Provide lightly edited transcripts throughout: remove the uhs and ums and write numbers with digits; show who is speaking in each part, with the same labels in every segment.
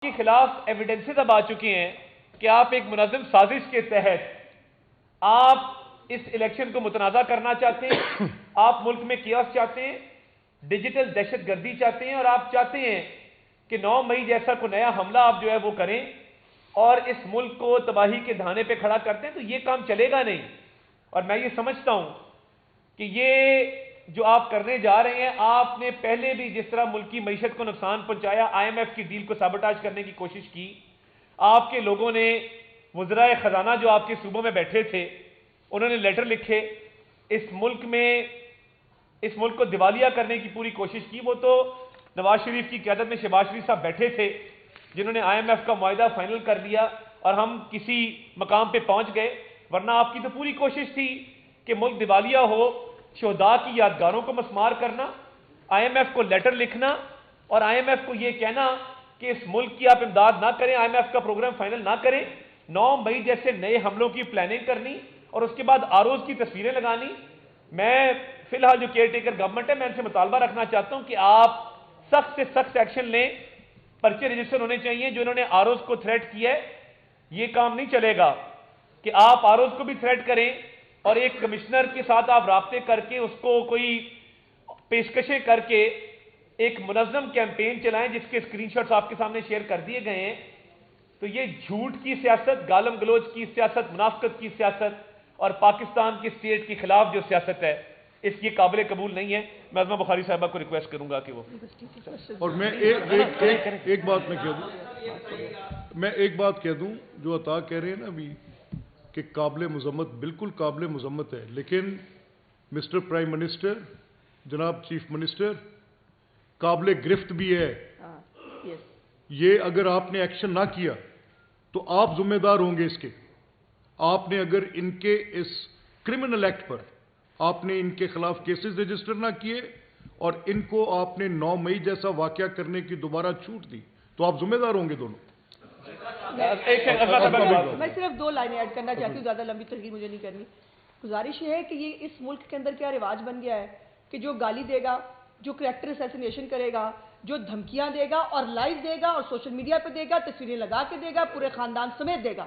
Speaker 1: کے خلاف ایویڈنسز اب آ چکی ہیں کہ آپ ایک منظم سازش کے تحت آپ اس الیکشن کو متنازع کرنا چاہتے ہیں، آپ ملک میں کیوس چاہتے ہیں، ڈیجیٹل دہشت گردی چاہتے ہیں، اور آپ چاہتے ہیں کہ 9 مئی جیسا کوئی نیا حملہ آپ جو ہے وہ کریں اور اس ملک کو تباہی کے دھانے پہ کھڑا کرتے ہیں، تو یہ کام چلے گا نہیں۔ اور میں یہ سمجھتا ہوں کہ یہ جو آپ کرنے جا رہے ہیں، آپ نے پہلے بھی جس طرح ملک کی معیشت کو نقصان پہنچایا، IMF کی ڈیل کو سابوٹاج کرنے کی کوشش کی، آپ کے لوگوں نے وزرائے خزانہ جو آپ کے صوبوں میں بیٹھے تھے انہوں نے لیٹر لکھے، اس ملک کو دیوالیہ کرنے کی پوری کوشش کی۔ وہ تو نواز شریف کی قیادت میں شہباز شریف صاحب بیٹھے تھے جنہوں نے IMF کا معاہدہ فائنل کر دیا اور ہم کسی مقام پہ پہنچ گئے، ورنہ آپ کی تو پوری کوشش تھی کہ ملک دیوالیہ ہو، شہداء کی یادگاروں کو مسمار کرنا، IMF کو لیٹر لکھنا اور IMF کو یہ کہنا کہ اس ملک کی آپ امداد نہ کریں، IMF کا پروگرام فائنل نہ کریں، 9 مئی جیسے نئے حملوں کی پلاننگ کرنی اور اس کے بعد آروز کی تصویریں لگانی۔ میں فی الحال جو کیئر ٹیکر گورنمنٹ ہے، میں ان سے مطالبہ رکھنا چاہتا ہوں کہ آپ سخت سے سخت ایکشن لیں، پرچے رجسٹر ہونے چاہیے۔ جو انہوں نے آروز کو تھریٹ کیا ہے، یہ کام نہیں چلے گا کہ آپ آروز کو بھی تھریٹ کریں اور ایک کمشنر کے ساتھ آپ رابطے کر کے اس کو کوئی پیشکشیں کر کے ایک منظم کیمپین چلائیں جس کے اسکرین شاٹس آپ کے سامنے شیئر کر دیے گئے ہیں۔ تو یہ جھوٹ کی سیاست، گالم گلوچ کی سیاست، منافقت کی سیاست اور پاکستان کی اسٹیٹ کے خلاف جو سیاست ہے، اس کی قابل قبول نہیں ہے۔ میں عظمہ بخاری صاحبہ کو ریکویسٹ کروں گا کہ وہ
Speaker 2: اور میں ایک بات میں ایک بات کہہ دوں جو عطا کہہ رہے ہیں نا ابھی کہ قابل مذمت، بالکل قابل مذمت ہے، لیکن مسٹر پرائم منسٹر، جناب چیف منسٹر، قابل گرفت بھی ہے۔ یہ اگر آپ نے ایکشن نہ کیا تو آپ ذمہ دار ہوں گے اس کے۔ آپ نے اگر ان کے اس کرمنل ایکٹ پر آپ نے ان کے خلاف کیسز رجسٹر نہ کیے اور ان کو آپ نے 9 مئی جیسا واقعہ کرنے کی دوبارہ چھوٹ دی تو آپ ذمہ دار ہوں گے دونوں۔
Speaker 3: میں صرف 2 لائنیں ایڈ کرنا چاہتی ہوں، زیادہ لمبی تقریر مجھے نہیں کرنی۔ گزارش یہ ہے کہ یہ اس ملک کے اندر کیا رواج بن گیا ہے کہ جو گالی دے گا، جو کریکٹر اسیسینیشن کرے گا، جو دھمکیاں دے گا اور لائیو دے گا اور سوشل میڈیا پہ دے گا، تصویریں لگا کے دے گا، پورے خاندان سمیت دے گا،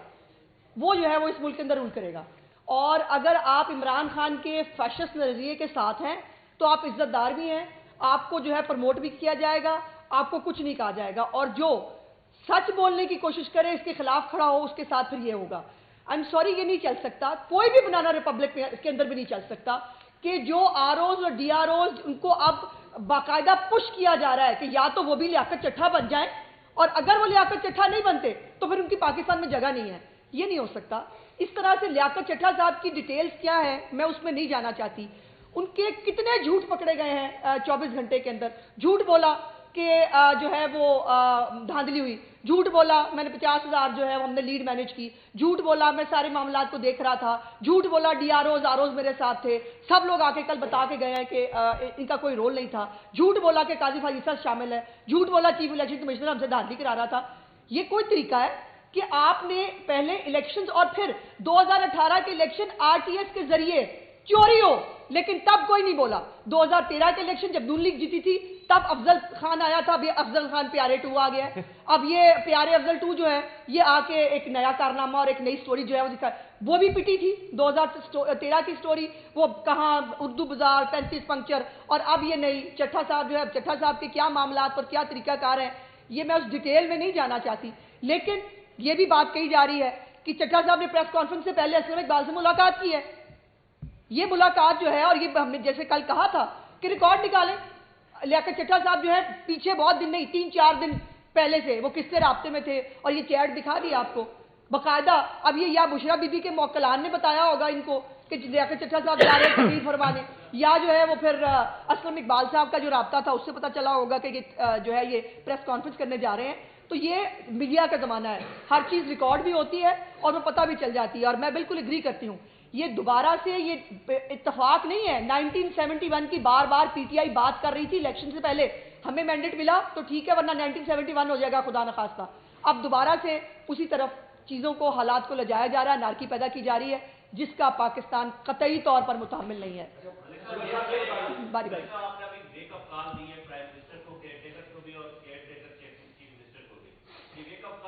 Speaker 3: وہ جو ہے وہ اس ملک کے اندر رول کرے گا۔ اور اگر آپ عمران خان کے فیشسٹ نظریے کے ساتھ ہیں تو آپ عزت دار بھی ہیں، آپ کو جو ہے پروموٹ بھی کیا جائے گا، آپ کو کچھ نہیں کہا جائے گا، اور جو سچ بولنے کی کوشش کرے، اس کے خلاف کھڑا ہو، اس کے ساتھ پھر یہ ہوگا۔ آئی ایم سوری، یہ نہیں چل سکتا، کوئی بھی بنانا ریپبلک کے اندر بھی نہیں چل سکتا کہ جو آروز اور ڈی آروز ان کو اب باقاعدہ پش کیا جا رہا ہے کہ یا تو وہ بھی لیاقت چٹھا بن جائیں، اور اگر وہ لیاقت چٹھا نہیں بنتے تو پھر ان کی پاکستان میں جگہ نہیں ہے۔ یہ نہیں ہو سکتا۔ اس طرح سے لیاقت چٹھا صاحب کی ڈیٹیلز کیا ہے میں اس میں نہیں جانا چاہتی۔ ان کے کتنے جھوٹ پکڑے گئے ہیں 24 گھنٹے کے اندر۔ جھوٹ بولا کہ جو ہے وہ دھاندلی ہوئی، جھوٹ بولا میں نے 50,000 جو ہے وہ ہم نے لیڈ مینیج کی، جھوٹ بولا میں سارے معاملات کو دیکھ رہا تھا، جھوٹ بولا ڈی آروز میرے ساتھ تھے، سب لوگ آ کے کل بتا کے گئے ہیں کہ ان کا کوئی رول نہیں تھا، جھوٹ بولا کہ قاضی فیصل شامل ہے، جھوٹ بولا چیف الیکشن کمشنر ہم سے دھاندلی کرا رہا تھا۔ یہ کوئی طریقہ ہے کہ آپ نے پہلے الیکشنز اور پھر 2018 کے الیکشن RTS کے ذریعے چوری ہو، لیکن تب کوئی نہیں بولا۔ 2013 کے الیکشن جب نون لیگ جیتی تھی تب افضل خان آیا تھا، اب یہ افضل خان پیارے 2 آ گیا ہے۔ اب یہ پیارے افضل 2 جو ہے یہ آ کے ایک نیا کارنامہ اور ایک نئی سٹوری جو ہے وہ دکھا، وہ بھی پٹی تھی 2013 کی سٹوری، وہ کہاں اردو بازار 35 پنکچر، اور اب یہ نئی چٹھا صاحب جو ہے، چٹھا صاحب کے کیا معاملات پر کیا طریقہ کار ہے یہ میں اس ڈیٹیل میں نہیں جانا چاہتی، لیکن یہ بھی بات کہی جا رہی ہے کہ چٹھا صاحب نے پریس کانفرنس سے پہلے اسلم اقبال سے ملاقات کی ہے۔ یہ ملاقات جو ہے، اور یہ ہم نے جیسے کل کہا تھا کہ ریکارڈ نکالیں، لیاقت چٹھا صاحب جو ہے پیچھے بہت دن نہیں 3-4 دن پہلے سے وہ کس سے رابطے میں تھے، اور یہ چیٹ دکھا دی آپ کو باقاعدہ۔ اب یہ یا بشرا بی بی کے موکلان نے بتایا ہوگا ان کو کہ لیاقت چٹھا صاحب جا رہے تقریر فرمانے، یا جو ہے وہ پھر اسلم اقبال صاحب کا جو رابطہ تھا اس سے پتہ چلا ہوگا کہ جو ہے یہ پریس کانفرنس کرنے جا رہے ہیں۔ تو یہ میڈیا کا زمانہ ہے، ہر چیز ریکارڈ بھی ہوتی ہے اور وہ پتہ بھی چل جاتی ہے، اور میں بالکل ایگری کرتی ہوں یہ دوبارہ سے یہ اتفاق نہیں ہے۔ 1971 کی بار بار پی ٹی آئی بات کر رہی تھی الیکشن سے پہلے، ہمیں مینڈیٹ ملا تو ٹھیک ہے، ورنہ 1971 ہو جائے گا خدا نخواستہ۔ اب دوبارہ سے اسی طرف چیزوں کو، حالات کو لجایا جا رہا ہے، نارکی پیدا کی جا رہی ہے جس کا پاکستان قطعی طور پر متحمل نہیں ہے۔ باری باری